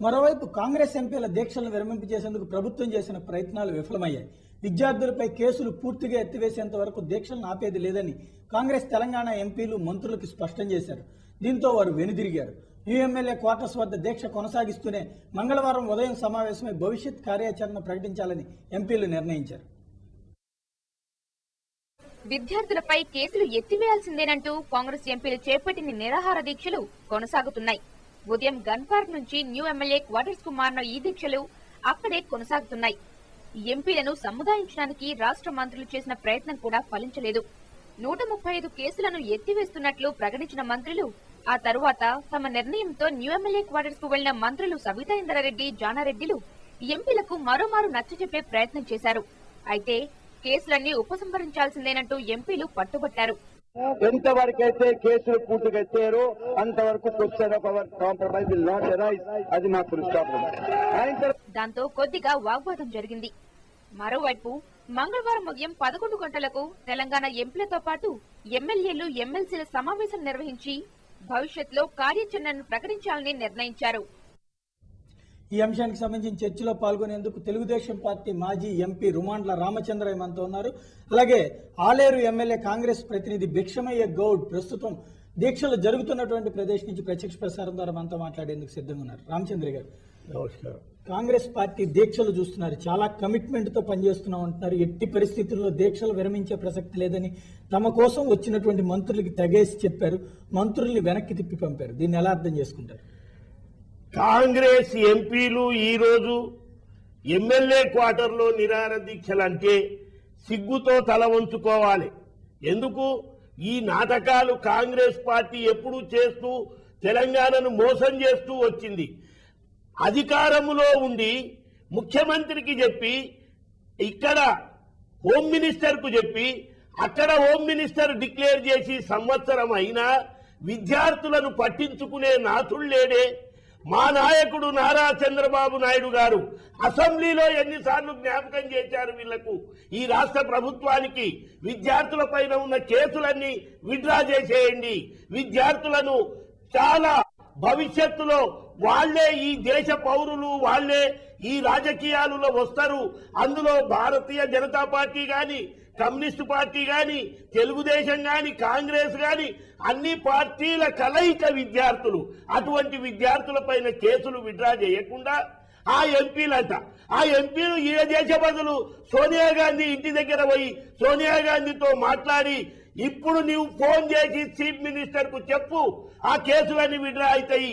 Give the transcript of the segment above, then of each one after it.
మరోవైపు కాంగ్రెస్ ఎంపీల దీక్షలను విరమింపజేసేందుకు ప్రభుత్వం చేసిన ప్రయత్నాలు విఫలమయ్యాయి. విద్యార్థులపై కేసులు పూర్తిగా ఎత్తివేసేంత వరకు దీక్షలను ఆపేది లేదని కాంగ్రెస్ తెలంగాణ ఎంపీలు మంత్రులకు స్పష్టం చేశారు. దీంతో వారు వెనుదిరిగారు. న్యూ ఎమ్మెల్యే క్వార్టర్స్ వద్ద దీక్ష కొనసాగిస్తూనే మంగళవారం ఉదయం సమావేశమై భవిష్యత్ కార్యాచరణ ప్రకటించాలని ఎంపీలు నిర్ణయించారు. విద్యార్థులపై కేసులు ఎత్తివేయాల్సిందేనంటూ కాంగ్రెస్ ఎంపీలు చేపట్టిన నిరాహార దీక్షలు కొనసాగుతున్నాయి. ఉదయం గన్ పార్క్ నుంచి న్యూ ఎమ్మెల్యే క్వార్టర్స్ కు మారిన ఈ దీక్షలు అక్కడే కొనసాగుతున్నాయి. ఎంపీలను సముదాయించడానికి రాష్ట్ర మంత్రులు చేసిన ప్రయత్నం కూడా ఫలించలేదు. 135 కేసులను ఎత్తివేస్తున్నట్లు ప్రకటించిన మంత్రులు ఆ తరువాత తమ నిర్ణయంతో న్యూ ఎమ్మెల్యే క్వార్టర్స్ కు వెళ్లిన మంత్రులు సబితా ఇంద్రారెడ్డి, జానారెడ్డిలు ఎంపీలకు మరోమారు నచ్చజెప్పే ప్రయత్నం చేశారు. అయితే కేసులన్నీ ఉపసంహరించాల్సిందేనంటూ ఎంపీలు పట్టుబట్టారు. ఎంతవరకైతే కేసులు పూర్తిగా ఎత్తారో అంతవరకు question of our compromise will not arise. అది మా దాంతో కొద్దిగా వాగ్వాదం జరిగింది. మరోవైపు మంగళవారం ఉదయం 11 గంటలకు తెలంగాణ ఎంపీలతో పాటు ఎమ్మెల్యేలు, ఎమ్మెల్సీల సమావేశం నిర్వహించి భవిష్యత్తులో కార్యాచరణను ప్రకటించాలని నిర్ణయించారు. ఈ అంశానికి సంబంధించిన చర్చలో పాల్గొనేందుకు తెలుగుదేశం పార్టీ మాజీ ఎంపీ రుమాండ్ల రామచంద్రయ్య మనతో ఉన్నారు. అలాగే ఆలేరు ఎమ్మెల్యే కాంగ్రెస్ ప్రతినిధి భిక్షమయ్య గౌడ్ ప్రస్తుతం దీక్షలు జరుగుతున్నటువంటి ప్రదేశ్ నుంచి ప్రత్యక్ష ప్రసారం ద్వారా మనతో మాట్లాడేందుకు సిద్ధంగా ఉన్నారు. రామచంద్ర గారు, నమస్కారం. కాంగ్రెస్ పార్టీ దీక్షలు చూస్తున్నారు, చాలా కమిట్మెంట్ తో పనిచేస్తున్నాం అంటున్నారు. ఎట్టి పరిస్థితుల్లో దీక్షలు విరమించే ప్రసక్తి లేదని తమ కోసం వచ్చినటువంటి మంత్రులకి తెగేసి చెప్పారు. మంత్రుల్ని వెనక్కి తిప్పి పంపారు. దీన్ని ఎలా అర్థం చేసుకుంటారు? కాంగ్రెస్ ఎంపీలు ఈరోజు ఎమ్మెల్యే క్వార్టర్లో నిరాహార దీక్షలంటే సిగ్గుతో తల వంచుకోవాలి. ఎందుకు ఈ నాటకాలు కాంగ్రెస్ పార్టీ ఎప్పుడూ చేస్తూ తెలంగాణను మోసం చేస్తూ వచ్చింది. అధికారములో ఉండి ముఖ్యమంత్రికి చెప్పి, ఇక్కడ హోమ్ మినిస్టర్ కు చెప్పి, అక్కడ హోమ్ మినిస్టర్ డిక్లేర్ చేసి సంవత్సరం అయినా విద్యార్థులను పట్టించుకునే నాథుళ్లేడే. మా నాయకుడు నారా చంద్రబాబు నాయుడు గారు అసెంబ్లీలో ఎన్నిసార్లు జ్ఞాపకం చేశారు వీళ్లకు, ఈ రాష్ట్ర ప్రభుత్వానికి విద్యార్థుల పైన ఉన్న కేసులన్నీ విత్డ్రా చేసేయండి, విద్యార్థులను చాలా భవిష్యత్తులో వాళ్లే ఈ దేశ పౌరులు, వాళ్లే ఈ రాజకీయాలలో వస్తారు. అందులో భారతీయ జనతా పార్టీ గాని, కమ్యూనిస్టు పార్టీ గాని, తెలుగుదేశం గాని, కాంగ్రెస్ గాని అన్ని పార్టీల కలయిక విద్యార్థులు. అటువంటి విద్యార్థుల పైన కేసులు విత్డ్రా చేయకుండా ఆ ఎంపీలు ఈడ చేసే బదులు సోనియా గాంధీ ఇంటి దగ్గర పోయి సోనియా గాంధీతో మాట్లాడి, ఇప్పుడు నీవు ఫోన్ చేసి చీఫ్ మినిస్టర్ కు చెప్పు, ఆ కేసులన్నీ విత్డ్రా అవుతాయి.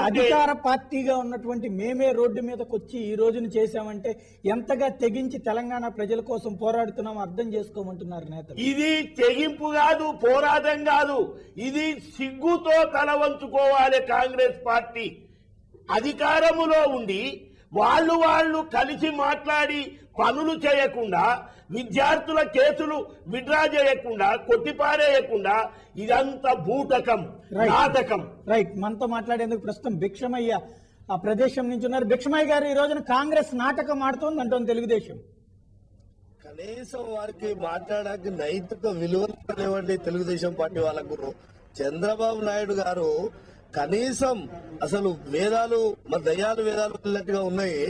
అధికార పార్టీగా ఉన్నటువంటి మేమే రోడ్డు మీదకి వచ్చి ఈ రోజున చేశామంటే ఎంతగా తెగించి తెలంగాణ ప్రజల కోసం పోరాడుతున్నాం అర్థం చేసుకోమంటున్నారు నేతలు. ఇది తెగింపు కాదు, పోరాటం కాదు, ఇది సిగ్గుతో తల వంచుకోవాలి. కాంగ్రెస్ పార్టీ అధికారములో ఉండి వాళ్ళు కలిసి మాట్లాడి పనులు చేయకుండా, విద్యార్థుల కేసులు విత్డ్రా చేయకుండా, కొట్టిపారేయకుండా ఇదంతా బూటకం, నాటకం. రైట్, మనతో మాట్లాడేందుకు ప్రస్తుతం భిక్షమయ్య ఆ ప్రదేశం నుంచి ఉన్నారు. భిక్షమయ్య గారు, ఈ రోజున కాంగ్రెస్ నాటకం ఆడుతోంది అంటోంది తెలుగుదేశం. కనీసం వారికి మాట్లాడడానికి నైతిక విలువలు లేవండి తెలుగుదేశం పార్టీ వాళ్ళకు. చంద్రబాబు నాయుడు గారు కనీసం అసలు వేదాలు మరి దయ్యాలు వేదాలు వెళ్ళినట్టుగా ఉన్నాయి.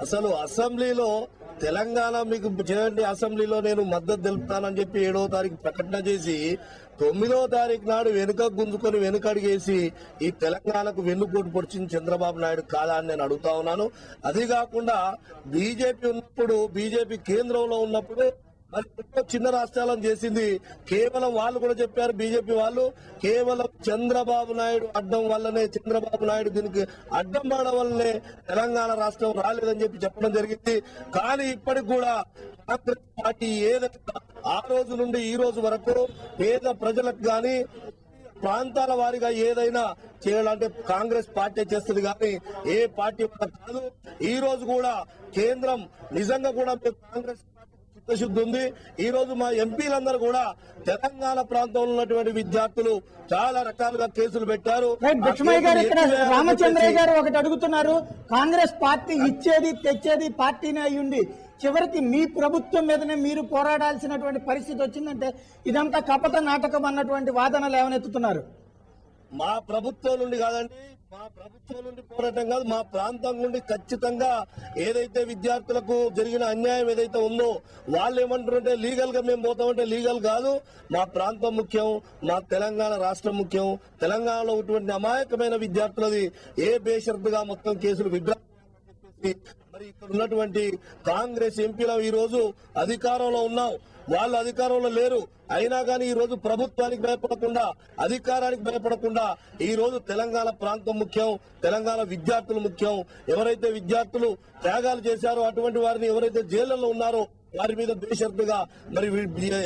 అసలు అసెంబ్లీలో తెలంగాణ మీకు చేయండి, అసెంబ్లీలో నేను మద్దతు తెలుపుతానని చెప్పి 7వ తారీఖు ప్రకటన చేసి 9వ తారీఖు నాడు వెనుక గుంజుకొని వెనుకడిగేసి ఈ తెలంగాణకు వెన్నుపోటు పొడిచింది చంద్రబాబు నాయుడు కాదా అని నేను అడుగుతా ఉన్నాను. అది కాకుండా బీజేపీ ఉన్నప్పుడు, బీజేపీ కేంద్రంలో ఉన్నప్పుడు మరి చిన్న రాష్ట్రాలను చేసింది. కేవలం వాళ్ళు కూడా చెప్పారు, బీజేపీ వాళ్ళు, కేవలం చంద్రబాబు నాయుడు అడ్డం వల్లనే, చంద్రబాబు నాయుడు దీనికి అడ్డం పడడం వల్లనే తెలంగాణ రాష్ట్రం రాలేదని చెప్పి చెప్పడం జరిగింది. కానీ ఇప్పటికి కూడా కాంగ్రెస్ పార్టీ ఏదైనా ఆ రోజు నుండి ఈ రోజు వరకు పేద ప్రజలకు గాని, ప్రాంతాల వారిగా ఏదైనా చేయాలంటే కాంగ్రెస్ పార్టీ చేస్తుంది కానీ ఏ పార్టీ కాదు. ఈ రోజు కూడా కేంద్రం నిజంగా కూడా కాంగ్రెస్ చిత్తశుద్ధి ఉంది. ఈ రోజు మా ఎంపీలందరూ కూడా తెలంగాణ ప్రాంతంలో ఉన్నటువంటి విద్యార్థులు చాలా రకాలుగా కేసులు పెట్టారు. రామచంద్రయ్య గారు ఒకటి అడుగుతున్నారు, కాంగ్రెస్ పార్టీ ఇచ్చేది తెచ్చేది పార్టీనే అయ్యుండి చివరికి మీ ప్రభుత్వం మీదనే మీరు పోరాడాల్సినటువంటి పరిస్థితి వచ్చిందంటే ఇదంతా కపట నాటకం అన్నటువంటి వాదనలు ఏమనెత్తుతున్నారు. మా ప్రభుత్వం నుండి కాదండి, మా ప్రభుత్వం నుండి పోరాటం కాదు, మా ప్రాంతం నుండి ఖచ్చితంగా ఏదైతే విద్యార్థులకు జరిగిన అన్యాయం ఏదైతే ఉందో వాళ్ళు ఏమంటారంటే లీగల్ గా మేము పోతామంటే లీగల్ కాదు, మా ప్రాంతం ముఖ్యం, మా తెలంగాణ రాష్ట్రం ముఖ్యం. తెలంగాణలో ఉన్నటువంటి అమాయకమైన విద్యార్థులది ఏ బేషరతుగా మొత్తం కేసులు విడ్రా మరి ఇక్కడ ఉన్నటువంటి కాంగ్రెస్ ఎంపీలు ఈ రోజు అధికారంలో ఉన్నాం, వాళ్ళు అధికారంలో లేరు. అయినా కానీ ఈ రోజు ప్రభుత్వానికి భయపడకుండా, అధికారానికి భయపడకుండా ఈ రోజు తెలంగాణ ప్రాంతం ముఖ్యం, తెలంగాణ విద్యార్థులు ముఖ్యం. ఎవరైతే విద్యార్థులు త్యాగాలు చేశారో అటువంటి వారిని, ఎవరైతే జైళ్లలో ఉన్నారో వారి మీద బేషరతుగా మరి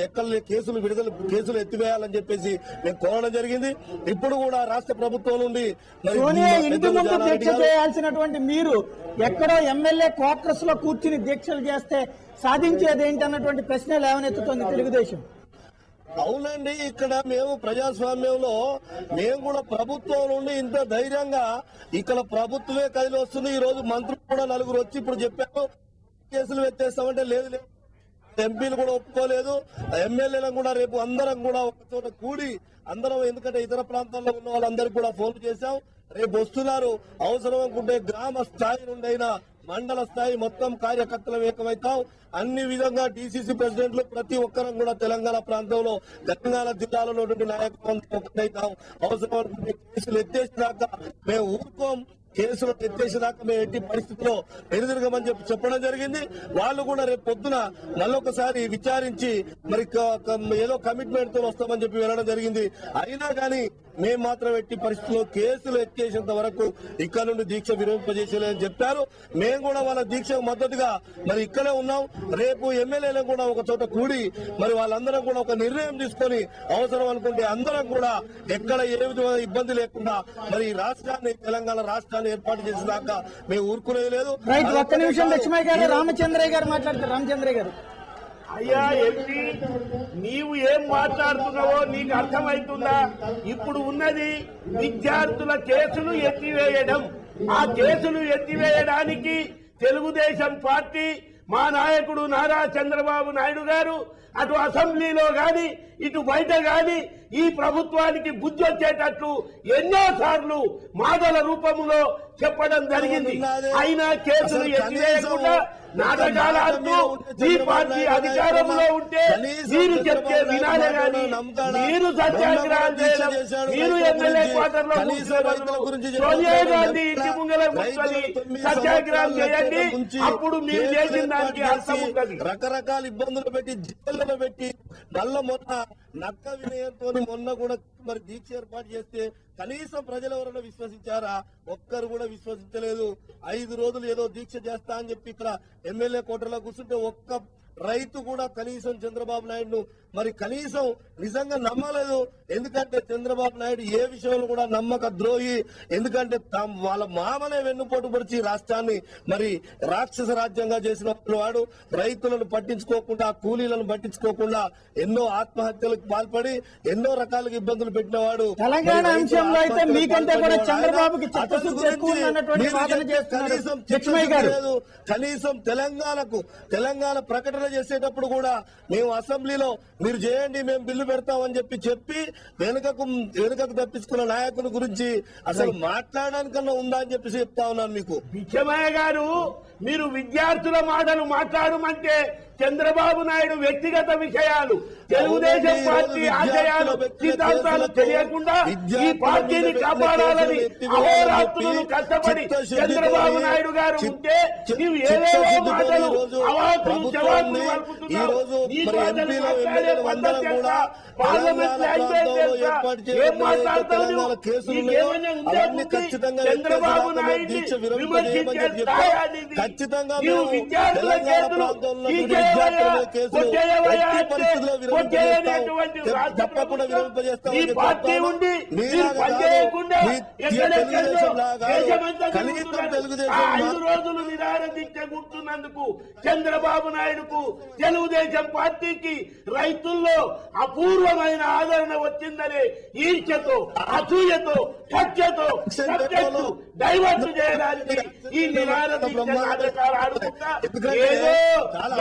ఎక్కడ కేసులు ఎత్తివేయాలని చెప్పేసి మేము కోరడం జరిగింది. ఇప్పుడు కూడా రాష్ట్ర ప్రభుత్వం నుండి మరి సోనియా ఇంటి ముందు దీక్ష చేయాల్సినటువంటి మీరు ఎక్కడో ఎమ్మెల్యే క్వార్టర్స్ లో కూర్చుని దీక్షలు చేస్తే సాధించేది ఏంటి అన్నటువంటి ప్రశ్న లేవనెత్తుతోంది తెలుగుదేశం. అవునండి, ఇక్కడ మేము ప్రజాస్వామ్యంలో మేము కూడా ప్రభుత్వం నుండి ఇంత ధైర్యంగా ఇక్కడ ప్రభుత్వమే కదిలి వస్తుంది. ఈ రోజు మంత్రులు కూడా నలుగురు వచ్చి ఇప్పుడు చెప్పారు కేసులు ఎత్తేస్తామంటే లేదు లేదు, ఎంపీలు కూడా ఒప్పుకోలేదు. ఎమ్మెల్యేలను కూడా రేపు అందరం కూడా ఒక చోట కూడి అందరం, ఎందుకంటే ఇతర ప్రాంతాల్లో ఉన్న వాళ్ళందరికీ కూడా ఫోన్ చేశాం, రేపు వస్తున్నారు. అవసరం అనుకుంటే గ్రామ స్థాయి నుండి అయినా మండల స్థాయి మొత్తం కార్యకర్తలు ఏకమవుతాం. అన్ని విధంగా డీసీసీ ప్రెసిడెంట్లు ప్రతి ఒక్కరం కూడా తెలంగాణ ప్రాంతంలో తెలంగాణ జిల్లాలో నాయకులు ఒకటైతాం. అవసరం అనుకుంటే కేసులు ఎత్తేసినాక మేము ఊరుకోం, కేసులు ఎత్తేసేదాకా మేము ఎట్టి పరిస్థితిలో ఎదురుగమని చెప్పడం జరిగింది. వాళ్ళు కూడా రేపు పొద్దున మళ్ళొకసారి విచారించి మరి ఏదో కమిట్మెంట్ తో వస్తామని చెప్పి వెళ్ళడం జరిగింది. అయినా కానీ మేము మాత్రం ఎట్టి పరిస్థితుల్లో కేసులు ఎత్తేసేంత వరకు ఇక్కడ నుండి దీక్ష విరమింపజేసేలేదని చెప్పారు. మేము కూడా వాళ్ళ దీక్షకు మద్దతుగా మరి ఇక్కడే ఉన్నాం. రేపు ఎమ్మెల్యేలను కూడా ఒక చోట కూడి మరి వాళ్ళందరం కూడా ఒక నిర్ణయం తీసుకొని అవసరం అనుకుంటే అందరం కూడా ఎక్కడ ఏ విధమైన ఇబ్బంది లేకుండా మరి రాష్ట్రాన్ని, తెలంగాణ రాష్ట్రాన్ని ఏర్పాటు చేసేదాకా మేము ఊరుకునేది లేదు. రైట్, ఒక్క నిమిషం లక్ష్మయ్య గారు, రామచంద్రయ్య గారు మాట్లాడతారు. రామచంద్రయ్య గారు. అయ్యా ఎంపీ, నీవు ఏం మాట్లాడుతున్నావో నీకు అర్థమవుతుందా? ఇప్పుడు ఉన్నది విద్యార్థుల కేసులు ఎత్తివేయడం. ఆ కేసులు ఎత్తివేయడానికి తెలుగుదేశం పార్టీ, మా నాయకుడు నారా చంద్రబాబు నాయుడు గారు అటు అసెంబ్లీలో గాని ఇటు బయట గాని ఈ ప్రభుత్వానికి బుద్ధి వచ్చేటట్లు ఎన్నోసార్లు మాటల రూపంలో చెప్పడం జరిగింది. అయినా కేసులు ఎత్తివేయకుండా నాటకాలు ఆడుతూ ఈ పార్టీ అధికారంలో ఉంటే మీరు చెప్తే వినాలే గాని మీరు సత్యాగ్రహం చేయడం, మీరు ఎమ్మెల్యే క్వార్టర్ లో సోనియా గాంధీ ఇంటి ముంగల కూర్చొని సత్యాగ్రహం చేయండి, అప్పుడు మీరు చేసిన దానికి అర్థం ఉంటుంది. రకరకాల ఇబ్బందులు పెట్టి జైళ్లలో పెట్టి మళ్ళా మొన్న నక్క వినయంతో మొన్న కూడా మరి దీక్ష ఏర్పాటు చేస్తే కనీసం ప్రజలు ఎవరైనా విశ్వసించారా? ఒక్కరు కూడా విశ్వసించలేదు. 5 రోజులు ఏదో దీక్ష చేస్తా అని చెప్పి ఇక్కడ ఎమ్మెల్యే కోటలో కూర్చుంటే ఒక్క రైతు కూడా కనీసం చంద్రబాబు నాయుడును మరి కనీసం నిజంగా నమ్మలేదు. ఎందుకంటే చంద్రబాబు నాయుడు ఏ విషయంలో కూడా నమ్మక ద్రోహి. ఎందుకంటే వాళ్ళ మామనే వెన్నుపోటు పొడిచి రాష్ట్రాన్ని మరి రాక్షస రాజ్యంగా చేసిన వాడు. రైతులను పట్టించుకోకుండా, కూలీలను పట్టించుకోకుండా ఎన్నో ఆత్మహత్యలకు పాల్పడి ఎన్నో రకాలుగా ఇబ్బందులు పెట్టినవాడు. తెలంగాణ అంశంలో అయితే మీకంటే కూడా చంద్రబాబుకి చిత్తశుద్ధి ఎక్కువ ఉందన్నటువంటి వాదన చేస్తున్నారు లక్ష్మయ్య గారు. కనీసం తెలంగాణ ప్రకటన చేసేటప్పుడు కూడా మేము అసెంబ్లీలో మీరు చేయండి, మేము బిల్లు పెడతామని చెప్పి వెనుకకు తప్పించుకున్న నాయకుల గురించి అసలు మాట్లాడడానికన్నా ఉందా అని చెప్పి చెప్తా ఉన్నాను మీకు. పిచ్చమయ్య గారు, మీరు విద్యార్థుల మాటలు మాట్లాడమంటే చంద్రబాబు నాయుడు వ్యక్తిగత విషయాలు, తెలుగుదేశం పార్టీ ఆశయాలు, సిద్ధాంతాలు తెలియకుండా ఈ పార్టీని కాపాడాలని అహోరాత్రులు కష్టపడి చంద్రబాబు నాయుడు గారు ఉంటే నీవు ఏవేవో మాటలు అవాకులు జవాకులు కలుపుతున్నావు. నీ మాటలు మాట్లాడే పద్ధతి ఎంత? పార్లమెంట్ ఏం మాట్లాడతావు? నీకేమైనా ఉందే? చంద్రబాబు నాయుడిని విమర్శించే స్థాయి ఖచ్చితంగా నీవు విద్యార్థుల కేసులు ఈ పార్టీ ఉండి మీరు పనిచేయకుండా ఎక్కడెక్కడో దేశమంతా తెలుగుదేశం 5 రోజులు నిరాహార దీక్ష కూర్చున్నందుకు చంద్రబాబు నాయుడుకు తెలుగుదేశం పార్టీకి రైతుల్లో అపూర్వమైన ఆదరణ వచ్చిందనే ఈర్ష్యతో, అసూయతో, కక్షతో సబ్జెక్టు డైవర్ట్ చేయడానికి ఈ నిరాహార దీక్ష నాటకాలు ఆడుకుంటా ఏదో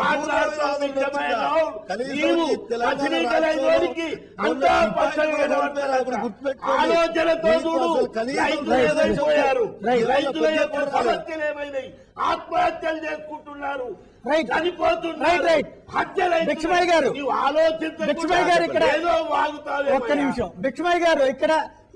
మాట్లాడుతున్నావు. నీవు పసినీకలైనోడికి అంతా పచ్చగా ఆలోచనతో చూడు. రైతులు ఏమైపోయారు, రైతుల యొక్క సమస్యలు ఏమైనాయి, ఆత్మహత్యలు చేసుకుంటున్నారు, చనిపోతున్నారు, హత్యలు. భిక్షమయ్య గారు, భిక్షమయ్య గారు ఇక్కడ ఒక్క నిమిషం. భిక్షమయ్య గారు ఇక్కడ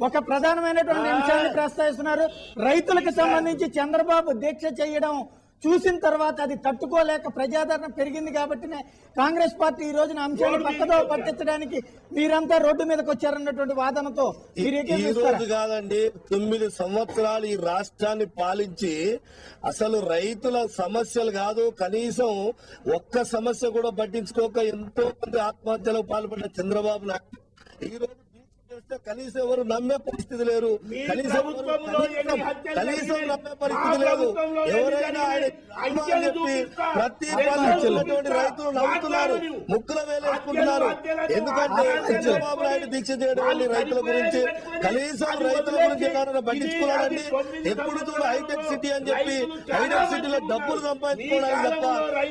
ఒక ప్రధానమైనటువంటి అంశాన్ని ప్రస్తావిస్తున్నారు. రైతులకు సంబంధించి చంద్రబాబు దీక్ష చేయడం చూసిన తర్వాత అది తట్టుకోలేక ప్రజాదరణ పెరిగింది కాబట్టినే కాంగ్రెస్ పార్టీ ఈ రోజున అంశాన్ని పక్కదో పట్టించడానికి మీరంతా రోడ్డు మీదకి వచ్చారన్నటువంటి వాదనతో ఈ రోజు కాదండి, 9 సంవత్సరాలు ఈ రాష్ట్రాన్ని పాలించి అసలు రైతుల సమస్యలు కాదు, కనీసం ఒక్క సమస్య కూడా పట్టించుకోక ఎంతో మంది ఆత్మహత్యలకు పాల్పడ్డ చంద్రబాబు నాయుడు ఈ రోజు కనీసం ఎవరు నమ్మే పరిస్థితి లేరు, కనీసం నమ్మే పరిస్థితి లేదు. ఎవరైనా ఆయన చెప్పి ప్రతి ఉన్నటువంటి రైతులు నవ్వుతున్నారు, ముక్కుల వేలేసుకుంటున్నారు. ఎందుకంటే చంద్రబాబు నాయుడు దీక్ష చేయడం వల్ల రైతుల గురించి, కనీసం రైతుల గురించి ఎవరైనా పట్టించుకోవాలండి. ఎప్పుడు చూడ హైటెక్ సిటీ అని చెప్పి హైటెక్ సిటీలో డబ్బులు సంపాదించుకోవడానికి తప్ప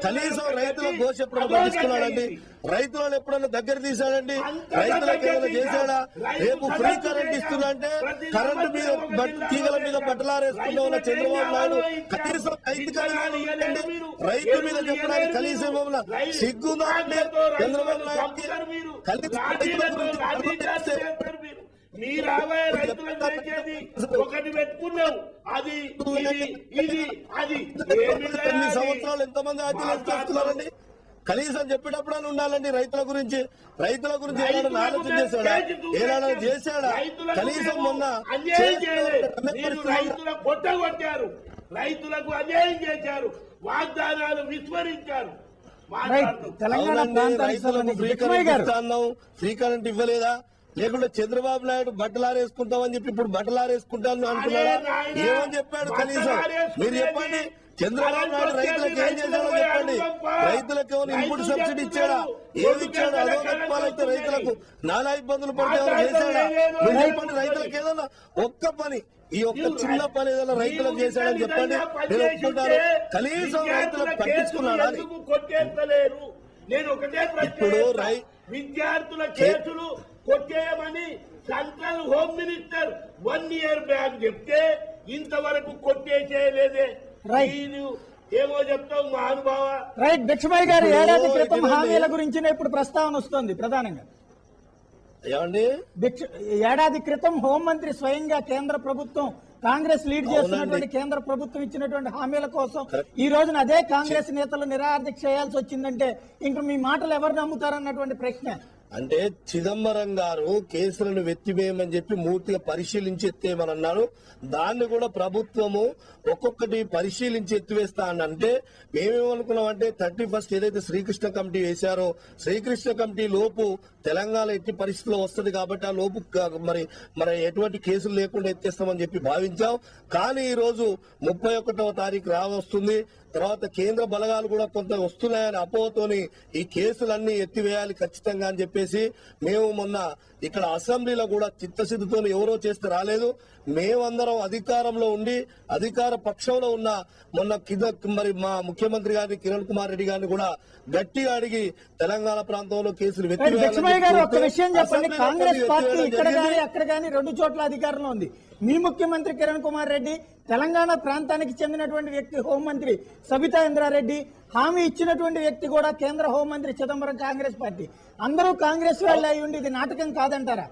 కనీసం రైతుల ఘోష ఎప్పుడైనా పట్టించుకున్నాడండి? రైతులను ఎప్పుడైనా దగ్గర తీశాడండి? రైతులకు ఏమైనా చేశాడా? రేపు ఫ్రీ కరెంట్ ఇస్తున్నా అంటే కరెంటు మీద తీగల మీద బట్టలారేసుకుంటూ ఉన్న చంద్రబాబు నాయుడు కనీసం రైతు మీద చెప్పడానికి కనీసం సిగ్గుందా అంటే చంద్రబాబు నాయుడు మీ రాబోయే రైతులకు దయచేసి ఒకటి పెట్టుకున్నావు, అది ఇది అది 9 సంవత్సరాలు ఎంతమంది హత్యలు చేస్తున్నారండి? కనీసం చెప్పేటప్పుడు ఉండాలండి. రైతుల గురించి ఏదైనా ఆలోచన చేశాడా? ఏదైనా చేశాడా? కనీసం మొన్న రైతుల కొట్టగొట్టారు, రైతులకు అన్యాయం చేశారు, వాగ్దానాలు విస్మరించారు. ఫ్రీ కరెంట్ ఇవ్వలేదా? లేకుంటే చంద్రబాబు నాయుడు బట్టలారేసుకుంటామని చెప్పి ఇప్పుడు బట్టలారేసుకుంటాను అంటున్నాడా? ఏమని చెప్పాడు? కనీసం మీరు చెప్పండి. చంద్రబాబు నాయుడు రైతులకు ఏం చేశాడో చెప్పండి. రైతులకు ఏమైనా ఇన్పుట్ సబ్సిడీ ఇచ్చాడా? ఏది ఇచ్చాడు? అదో చెప్పాలైతే రైతులకు నానా ఇబ్బందులు పడితే చేశాడా? మీరు చెప్పండి. రైతులకు ఏదైనా ఒక్క పని, ఈ ఒక్క చిన్న పని ఏదైనా రైతులకు చేశాడని చెప్పండి, నేను ఒప్పుకుంటాను. కనీసం రైతులకు పట్టించుకున్నాడా? నేను ఒకటే ఇప్పుడు విద్యార్థుల కేసులు కొట్టేయమని central home minister 1 year back చెప్తే ఇంతవరకు కొట్టేసేయలేదే. ఏమో చెప్తావు మహానుభావ. రైట్. భిక్షమయ్య గారు, ఏడాది క్రితం హామీల గురించి ఇప్పుడు ప్రస్తావన వస్తుంది ప్రధానంగా. ఏమండి, ఏడాది క్రితం హోంమంత్రి స్వయంగా కేంద్ర ప్రభుత్వం, కాంగ్రెస్ లీడ్ చేస్తున్నటువంటి కేంద్ర ప్రభుత్వం ఇచ్చినటువంటి హామీల కోసం ఈ రోజున అదే కాంగ్రెస్ నేతలు నిరాహార దీక్ష చేయాల్సి వచ్చిందంటే ఇంక మీ మాటలు ఎవరు నమ్ముతారన్నటువంటి ప్రశ్న. అంటే చిదంబరం గారు కేసులను వెత్తివేయమని చెప్పి పూర్తిగా పరిశీలించి ఎత్తేయమని అన్నారు. దాన్ని కూడా ప్రభుత్వము ఒక్కొక్కటి పరిశీలించి ఎత్తివేస్తా అని అంటే మేమేమనుకున్నామంటే 31st ఏదైతే శ్రీకృష్ణ కమిటీ వేశారో శ్రీకృష్ణ కమిటీ లోపు తెలంగాణ ఎట్టి పరిస్థితిలో వస్తుంది కాబట్టి ఆ లోపు మరి ఎటువంటి కేసులు లేకుండా ఎత్తేస్తామని చెప్పి భావించాం. కానీ ఈ రోజు 31వ తారీఖు రావస్తుంది. తర్వాత కేంద్ర బలగాలు కూడా కొంత వస్తున్నాయని అపోహతోని ఈ కేసులన్నీ ఎత్తివేయాలి ఖచ్చితంగా అని చెప్పేసి మేము మొన్న ఇక్కడ అసెంబ్లీలో కూడా చిత్తశుద్ధితో ఎవరో చేస్తే రాలేదు. మేమందరం అధికారంలో ఉండి అధికార పక్షంలో ఉన్న మొన్న మరి మా ముఖ్యమంత్రి గారిని కిరణ్ కుమార్ రెడ్డి గారిని కూడా గట్టిగా అడిగి తెలంగాణ ప్రాంతంలో కేసులు ఒక విషయం చెప్పండి. కాంగ్రెస్ పార్టీ ఇక్కడ కానీ అక్కడ కానీ 2 చోట్ల అధికారంలో ఉంది. మీ ముఖ్యమంత్రి కిరణ్ కుమార్ రెడ్డి, తెలంగాణ ప్రాంతానికి చెందినటువంటి వ్యక్తి హోంమంత్రి సబితా ఇంద్రారెడ్డి, హామీ ఇచ్చినటువంటి వ్యక్తి కూడా కేంద్ర హోంమంత్రి చిదంబరం, కాంగ్రెస్ పార్టీ. అందరూ కాంగ్రెస్ వాళ్ళే అయి ఉండి ఇది నాటకం కాదంటారా?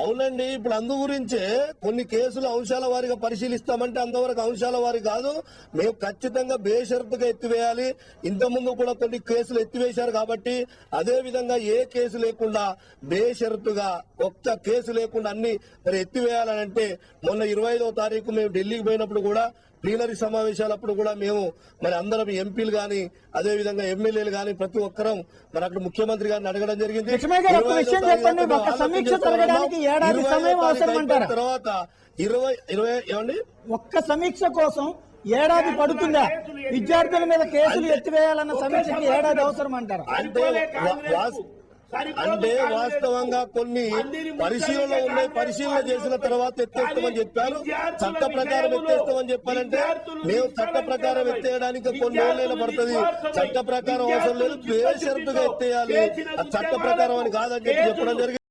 అవునండి. ఇప్పుడు అందు గురించే కొన్ని కేసులు అంశాల వారిగా పరిశీలిస్తామంటే అంతవరకు అంశాల వారి కాదు, మేము ఖచ్చితంగా బేషరతుగా ఎత్తివేయాలి. ఇంతకుముందు కూడా కొన్ని కేసులు ఎత్తివేశారు కాబట్టి అదే విధంగా ఏ కేసు లేకుండా బేషరతుగా ఒక్క కేసు లేకుండా అన్ని మరి ఎత్తివేయాలని అంటే మొన్న 25వ తారీఖు మేము ఢిల్లీకి పోయినప్పుడు కూడా ప్లీనరీ సమావేశాలప్పుడు కూడా మేము మరి అందరం ఎంపీలు గాని అదే విధంగా ఎమ్మెల్యేలు గాని ప్రతి ఒక్కరం మరి అక్కడ ముఖ్యమంత్రి గారిని అడగడం జరిగింది. తర్వాత 20 ఏమండి ఒక్క సమీక్ష కోసం ఏడాది పడుతుందా? విద్యార్థుల మీద కేసులు ఎత్తివేయాలన్న సమీక్షకి ఏడాది అవసరం అంటారా? అంటే వాస్తవంగా కొన్ని పరిశీలనలు ఉన్నాయి, పరిశీలన చేసిన తర్వాత ఎత్తేస్తామని చెప్పారు. చట్ట ప్రకారం ఎత్తేస్తామని చెప్పారంటే మేము చట్ట ప్రకారం ఎత్తేయడానికి కొన్ని రోజులైనా పడుతుంది. చట్ట ప్రకారం అవసరం లేదు, బేషరతుగా ఎత్తేయాలి, చట్ట ప్రకారం అని కాదని చెప్పి చెప్పడం జరిగింది.